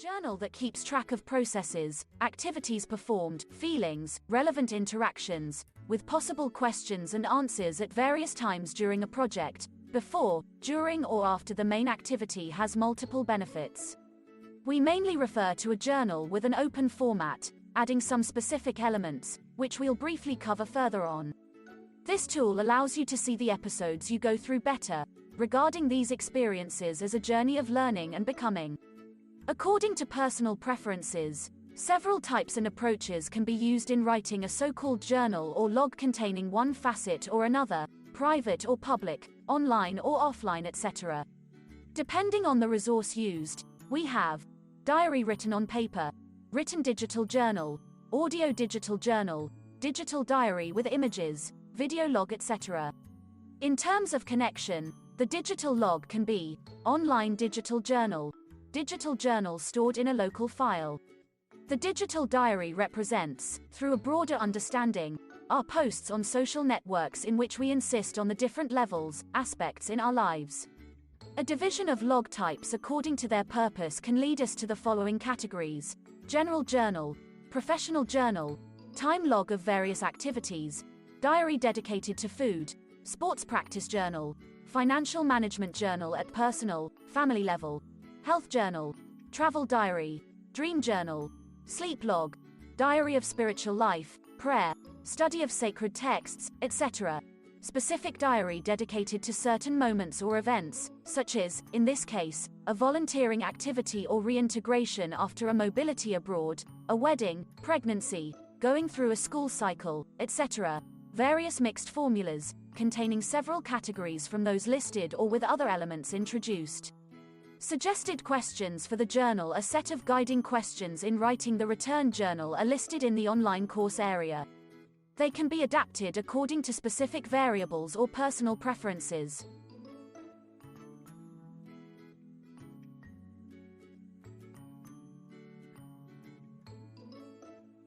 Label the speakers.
Speaker 1: journal that keeps track of processes, activities performed, feelings, relevant interactions, with possible questions and answers at various times during a project, before, during or after the main activity has multiple benefits. We mainly refer to a journal with an open format, adding some specific elements, which we'll briefly cover further on. This tool allows you to see the episodes you go through better, regarding these experiences as a journey of learning and becoming. According to personal preferences, several types and approaches can be used in writing a so-called journal or log containing one facet or another, private or public, online or offline, etc. Depending on the resource used, we have diary written on paper, written digital journal, audio digital journal, digital diary with images, video log, etc. In terms of connection, the digital log can be online digital journal stored in a local file. The digital diary represents, through a broader understanding, our posts on social networks in which we insist on the different levels, aspects in our lives. A division of log types according to their purpose can lead us to the following categories: general journal, professional journal, time log of various activities, diary dedicated to food, sports practice journal, financial management journal at personal, family level, health journal, travel diary, dream journal, sleep log, diary of spiritual life, prayer, study of sacred texts, etc. Specific diary dedicated to certain moments or events, such as, in this case, a volunteering activity or reintegration after a mobility abroad, a wedding, pregnancy, going through a school cycle, etc. Various mixed formulas, containing several categories from those listed or with other elements introduced. Suggested questions for the journal. A set of guiding questions in writing the return journal are listed in the online course area. They can be adapted according to specific variables or personal preferences.